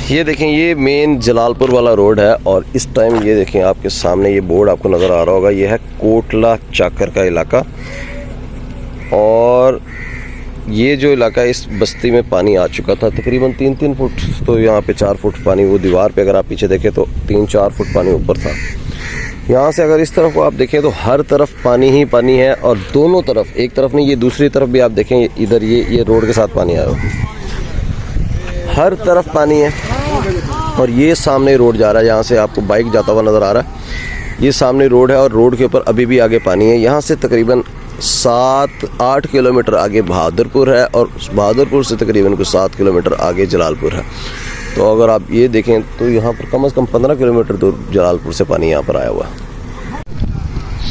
ये देखें, ये मेन जलालपुर वाला रोड है और इस टाइम ये देखें आपके सामने ये बोर्ड आपको नज़र आ रहा होगा, ये है कोटला चाकर का इलाका। और ये जो इलाका, इस बस्ती में पानी आ चुका था तकरीबन 3-3 फुट, तो यहाँ पे 4 फुट पानी, वो दीवार पे अगर आप पीछे देखें तो 3-4 फुट पानी ऊपर था। यहाँ से अगर इस तरफ को आप देखें तो हर तरफ पानी ही पानी है और दोनों तरफ, एक तरफ नहीं ये दूसरी तरफ भी आप देखें, इधर ये रोड के साथ पानी आया हो, हर तरफ पानी है। और ये सामने रोड जा रहा है, यहाँ से आपको बाइक जाता हुआ नज़र आ रहा है। ये सामने रोड है और रोड के ऊपर अभी भी आगे पानी है। यहाँ से तकरीबन 7-8 किलोमीटर आगे बहादुरपुर है और बहादुरपुर से तकरीबन कुछ 7 किलोमीटर आगे जलालपुर है। तो अगर आप ये देखें तो यहाँ पर कम से कम 15 किलोमीटर दूर जलालपुर से पानी यहाँ पर आया हुआ है।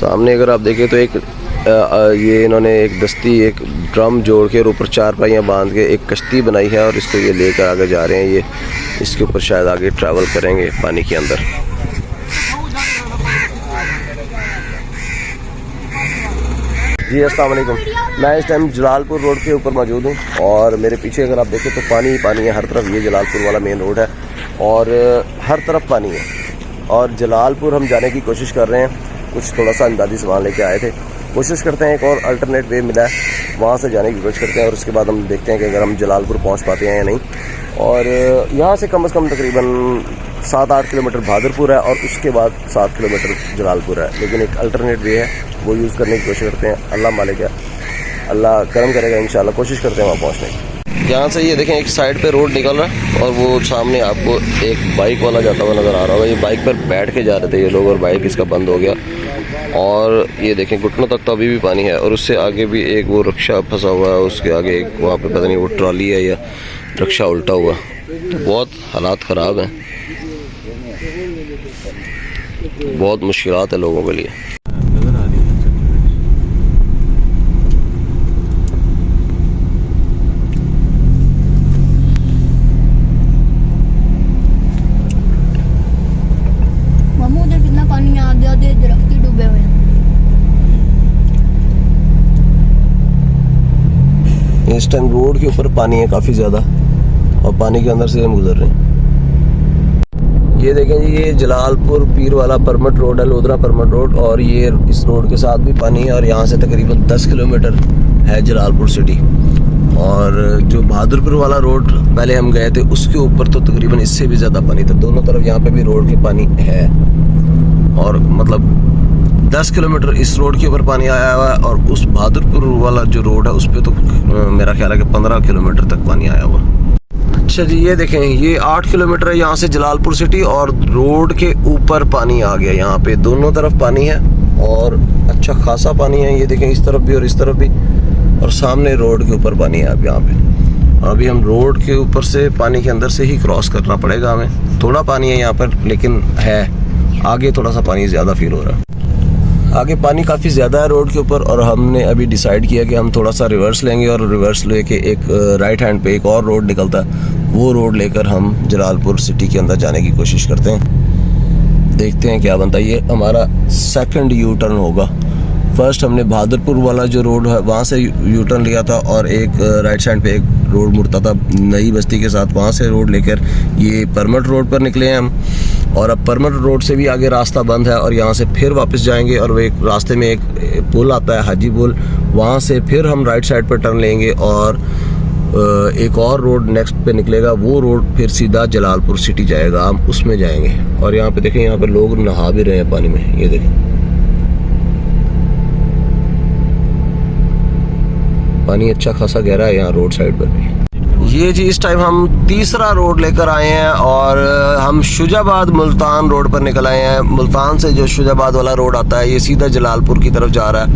सामने अगर आप देखें तो एक ये इन्होंने एक दस्ती, एक ड्रम जोड़ के और ऊपर 4 पाइयाँ बांध के एक कश्ती बनाई है और इसको ये लेकर आगे जा रहे हैं। ये इसके ऊपर शायद आगे ट्रैवल करेंगे पानी के अंदर। जी अस्सलाम वालेकुम, मैं इस टाइम जलालपुर रोड के ऊपर मौजूद हूँ और मेरे पीछे अगर आप देखें तो पानी ही पानी है हर तरफ। ये जलालपुर वाला मेन रोड है और हर तरफ पानी है। और जलालपुर हम जाने की कोशिश कर रहे हैं, कुछ थोड़ा सा अंदाजी सामान लेके आए थे, कोशिश करते हैं एक और अल्टरनेट वे मिला है वहाँ से जाने की कोशिश करते हैं और उसके बाद हम देखते हैं कि अगर हम जलालपुर पहुँच पाते हैं या नहीं। और यहाँ से कम तकरीबन 7-8 किलोमीटर बहादुरपुर है और उसके बाद 7 किलोमीटर जलालपुर है, लेकिन एक अल्टरनेट वे है, वो यूज़ करने की कोशिश करते हैं। अल्लाह मालिक है, अल्लाह करम करेगा इंशाल्लाह, कोशिश करते हैं वहाँ पहुँचने की। यहाँ से ये देखें एक साइड पे रोड निकल रहा है और वो सामने आपको एक बाइक वाला जाता हुआ नज़र आ रहा होगा। ये बाइक पर बैठ के जा रहे थे ये लोग और बाइक इसका बंद हो गया। और ये देखें घुटनों तक तो अभी भी पानी है और उससे आगे भी एक वो रिक्शा फंसा हुआ है, उसके आगे एक वहाँ पे पता नहीं वो ट्रॉली है या रिक्शा उल्टा हुआ। तो बहुत हालात ख़राब हैं, बहुत मुश्किलात है लोगों के लिए। मामू उधर कितना पानी है, आधे दरख्त ही डूबे हुए हैं। इस टाइम रोड के ऊपर पानी है काफ़ी ज़्यादा और पानी के अंदर से हम गुजर रहे हैं। ये देखें जी, ये जलालपुर पीर वाला परमट रोड है, लोधरा परमट रोड, और ये इस रोड के साथ भी पानी है और यहाँ से तकरीबन 10 किलोमीटर है जलालपुर सिटी। और जो बहादुरपुर वाला रोड पहले हम गए थे उसके ऊपर तो तकरीबन इससे भी ज़्यादा पानी था। दोनों तरफ यहाँ पे भी रोड के पानी है और मतलब 10 किलोमीटर इस रोड के ऊपर पानी आया हुआ है और उस बहादुरपुर वाला जो रोड है उस पर तो मेरा ख्याल है कि 15 किलोमीटर तक पानी आया हुआ। अच्छा जी, ये देखें, ये 8 किलोमीटर है यहाँ से जलालपुर सिटी और रोड के ऊपर पानी आ गया। यहाँ पे दोनों तरफ पानी है और अच्छा खासा पानी है। ये देखें इस तरफ भी और इस तरफ भी, और सामने रोड के ऊपर पानी है। अब यहाँ पे अभी हम रोड के ऊपर से पानी के अंदर से ही क्रॉस करना पड़ेगा हमें। थोड़ा पानी है यहाँ पर लेकिन है, आगे थोड़ा सा पानी ज़्यादा फील हो रहा है। आगे पानी काफ़ी ज़्यादा है रोड के ऊपर और हमने अभी डिसाइड किया कि हम थोड़ा सा रिवर्स लेंगे और रिवर्स लेके एक राइट हैंड पे एक और रोड निकलता है, वो रोड लेकर हम जलालपुर सिटी के अंदर जाने की कोशिश करते हैं। देखते हैं क्या बनता है। ये हमारा सेकंड यू टर्न होगा। फर्स्ट हमने बहादुरपुर वाला जो रोड है वहाँ से यू टर्न लिया था और एक राइट साइड पे एक रोड मुड़ता था नई बस्ती के साथ, वहाँ से रोड लेकर ये परमट रोड पर निकले हैं हम। और अब परमट रोड से भी आगे रास्ता बंद है और यहाँ से फिर वापस जाएंगे और वो एक रास्ते में एक पुल आता है हाजी पुल, वहाँ से फिर हम राइट साइड पर टर्न लेंगे और एक और रोड नेक्स्ट पे निकलेगा, वो रोड फिर सीधा जलालपुर सिटी जाएगा, हम उसमें जाएंगे। और यहाँ पे देखें, यहाँ पे लोग नहा भी रहे हैं पानी में। ये देखें पानी अच्छा खासा गहरा है यहाँ रोड साइड पर भी। ये जी इस टाइम हम तीसरा रोड लेकर आए हैं और हम शुजाबाद मुल्तान रोड पर निकल आए हैं। मुल्तान से जो शुजाबाद वाला रोड आता है ये सीधा जलालपुर की तरफ जा रहा है।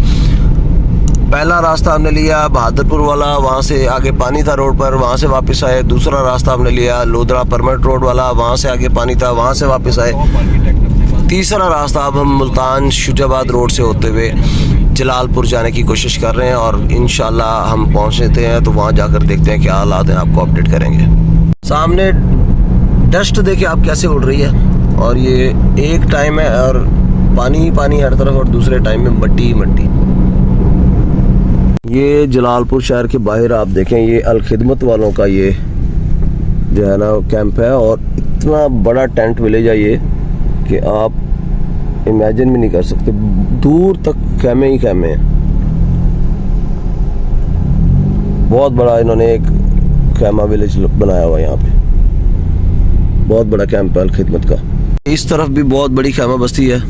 पहला रास्ता हमने लिया बहादुरपुर वाला, वहाँ से आगे पानी था रोड पर, वहाँ से वापस आए। दूसरा रास्ता हमने लिया लोधरा परमट रोड वाला, वहाँ से आगे पानी था, वहाँ से वापस आए। तीसरा रास्ता अब हम मुल्तान शुजाबाद रोड से होते हुए जलालपुर जाने की कोशिश कर रहे हैं और इंशाल्लाह हम पहुँचते हैं तो वहाँ जाकर देखते हैं क्या हालात हैं, आपको अपडेट करेंगे। सामने डस्ट देखिए आप कैसे उड़ रही है और ये एक टाइम है और पानी ही पानी हर तरफ और दूसरे टाइम में मट्टी ही मट्टी। ये जलालपुर शहर के बाहर आप देखें, ये अल खिदमत वालों का ये जो है ना कैंप है, और इतना बड़ा टेंट विलेज है ये कि आप इमेजिन भी नहीं कर सकते। दूर तक खेमे ही खेमे हैं। बहुत बड़ा इन्होंने एक खेमा विलेज बनाया हुआ है यहाँ पे, बहुत बड़ा कैंप है अल खिदमत का। इस तरफ भी बहुत बड़ी खेमा बस्ती है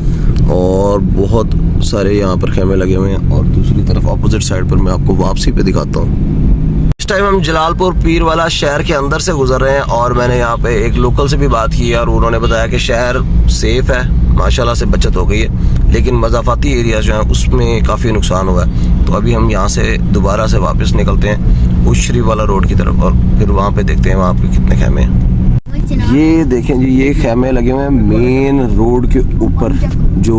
और बहुत सारे यहाँ पर खेमे लगे हुए हैं, और दूसरी तरफ अपोजिट साइड पर मैं आपको वापसी पे दिखाता हूँ। इस टाइम हम जलालपुर पीरवाला शहर के अंदर से गुजर रहे हैं, और मैंने यहाँ पे एक लोकल से भी बात की है और उन्होंने बताया कि शहर सेफ है, माशाल्लाह से बचत हो गई है, लेकिन मज़ाफ़ाती एरिया जो है उसमें काफ़ी नुकसान हुआ है। तो अभी हम यहाँ से दोबारा से वापस निकलते हैं उशरी वाला रोड की तरफ, और फिर वहाँ पे देखते हैं वहाँ पे कितने खेमे हैं। ये देखें जी, ये खेमे लगे हुए हैं मेन रोड के ऊपर, जो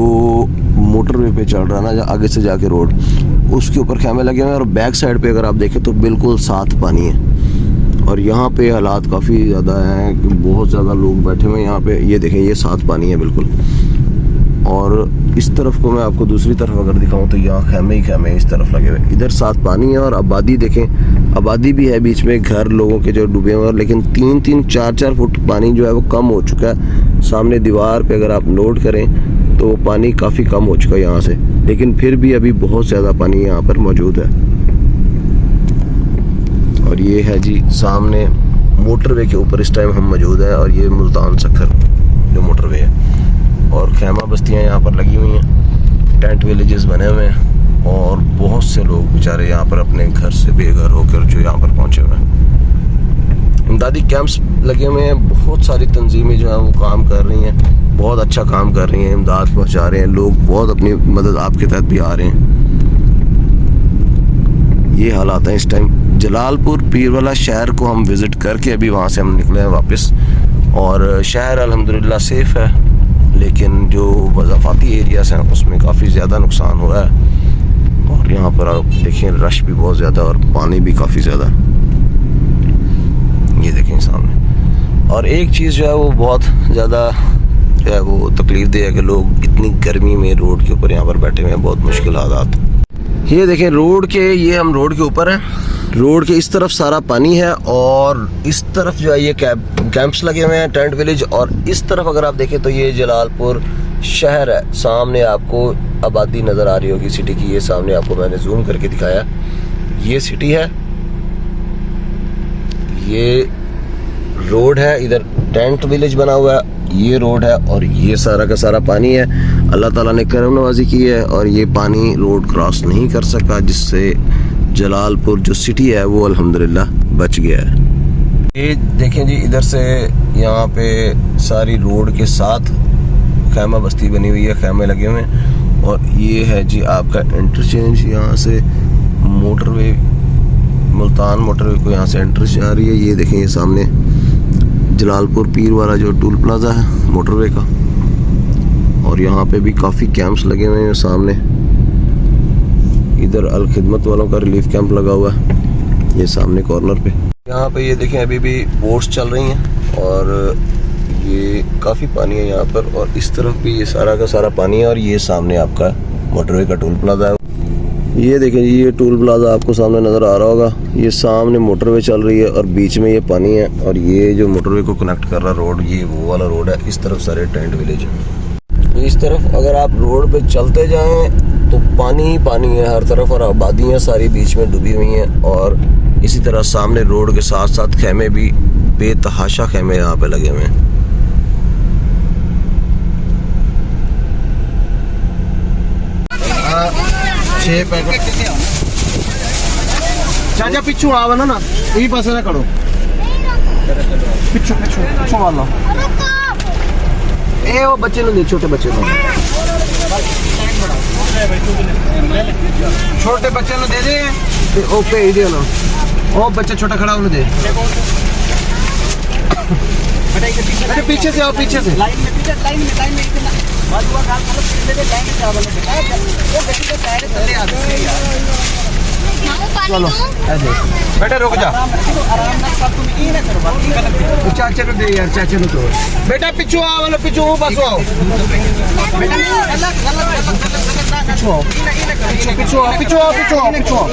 मोटरवे पे चल रहा है ना, आगे से जाके रोड, उसके ऊपर खेमे लगे हुए हैं। और बैक साइड पे अगर आप देखें तो बिल्कुल साथ पानी है, और यहाँ पे हालात काफ़ी ज़्यादा हैं कि बहुत ज़्यादा लोग बैठे हुए हैं यहाँ पे। ये देखें, ये साथ पानी है बिल्कुल। और इस तरफ को मैं आपको दूसरी तरफ अगर दिखाऊं तो यहाँ खेमे ही खेमे इस तरफ लगे हुए, इधर साथ पानी है। और आबादी देखें, आबादी भी है बीच में, घर लोगों के जो डूबे हुए हैं, लेकिन 3-3, 4-4 फुट पानी जो है वो कम हो चुका है। सामने दीवार पे अगर आप नोट करें तो पानी काफ़ी कम हो चुका है यहाँ से, लेकिन फिर भी अभी बहुत ज़्यादा पानी यहाँ पर मौजूद है। और ये है जी सामने मोटरवे के ऊपर इस टाइम हम मौजूद हैं, और ये मुल्तान सक्खर जो मोटरवे है, और खेमा बस्तियाँ यहाँ पर लगी हुई हैं, टेंट विलेजेस बने हुए हैं, और बहुत से लोग बेचारे यहाँ पर अपने घर से बेघर होकर जो यहाँ पर पहुँचे हुए हैं। इमदादी कैंप्स लगे हुए हैं, बहुत सारी तंजीमें जो हैं वो काम कर रही हैं, बहुत अच्छा काम कर रही हैं, इमदाद पहुँचा रहे हैं, लोग बहुत अपनी मदद आपके तहत भी आ रहे हैं। ये हालात हैं इस टाइम। जलालपुर पीरवाला शहर को हम विज़िट करके अभी वहाँ से हम निकले हैं वापस, और शहर अल्हम्दुलिल्लाह सेफ़ है, लेकिन जो मज़ाफ़ाती एरियाज़ हैं उसमें काफ़ी ज़्यादा नुकसान हुआ है। और यहाँ पर आप देखें रश भी बहुत ज़्यादा और पानी भी काफ़ी ज़्यादा, ये देखें सामने। और एक चीज़ जो है वो बहुत ज़्यादा जो है वो तकलीफ़ दे है कि लोग इतनी गर्मी में रोड के ऊपर यहाँ पर बैठे हुए हैं, बहुत मुश्किल हालात। ये देखें रोड के, ये हम रोड के ऊपर हैं, रोड के इस तरफ सारा पानी है, और इस तरफ जो है ये कैंप्स लगे हुए हैं, टेंट विलेज। और इस तरफ अगर आप देखें तो ये जलालपुर शहर है, सामने आपको आबादी नज़र आ रही होगी सिटी की, ये सामने आपको मैंने जूम करके दिखाया, ये सिटी है, ये रोड है, इधर टेंट विलेज बना हुआ है, ये रोड है, और ये सारा का सारा पानी है। अल्लाह ताला ने करम नवाजी की है और ये पानी रोड क्रॉस नहीं कर सका, जिससे जलालपुर जो सिटी है वो अल्हम्दुलिल्लाह बच गया है। ये देखें जी, इधर से यहाँ पे सारी रोड के साथ खेमा बस्ती बनी हुई है, खेमे लगे हुए हैं। और ये है जी आपका इंटरचेंज, यहाँ से मोटरवे, मुल्तान मोटरवे को यहाँ से एंट्री आ रही है। ये देखें, ये सामने जलालपुर पीर वाला जो टूल प्लाजा है मोटरवे का, और यहाँ पे भी काफ़ी कैंप्स लगे हुए हैं सामने। इधर अल खिदमत वालों का रिलीफ कैंप लगा हुआ है ये सामने कॉर्नर पे। यहाँ पे ये देखें अभी भी बोट्स चल रही हैं, और ये काफ़ी पानी है यहाँ पर, और इस तरफ भी ये सारा का सारा पानी है। और ये सामने आपका मोटरवे का टूल प्लाजा है। ये देखें जी, ये टूल प्लाजा आपको सामने नज़र आ रहा होगा, ये सामने मोटरवे चल रही है और बीच में ये पानी है, और ये जो मोटरवे को कनेक्ट कर रहा रोड, ये वो वाला रोड है। इस तरफ सारे टेंट विलेज है। इस तरफ अगर आप रोड पे चलते जाएं तो पानी ही पानी है हर तरफ, और आबादियाँ सारी बीच में डूबी हुई हैं। और इसी तरह सामने रोड के साथ साथ खेमे भी, बेतहाशा खेमे यहाँ पे लगे हुए हैं। चाचा पिछू आवा ना यही पास ना करो, पिछू पिछू पिछू वाला ए वो बच्चे ने, छोटे बच्चे ने, छोटे बच्चे ने दे दे, ओ पे दे ना, ओ बच्चा छोटा खड़ा उन्हें दे। अरे पीछे से आओ, पीछे से लाइन में, लाइन में, लाइन में बाजू का लाइन में चावल वो गति के पैर चले आते हैं। चलो ऐसे बेटा रुक जा, आराम ना कर, तुम ये ना करो, बाकी गलत। चाचा को दे यार, चाचा को तो बेटा पिछू आओ, वाला पिछू बस आओ बेटा, गलत गलत गलत पिछू आओ, पिछू आओ, पिछू आओ, पिछू आओ, पिछू आओ।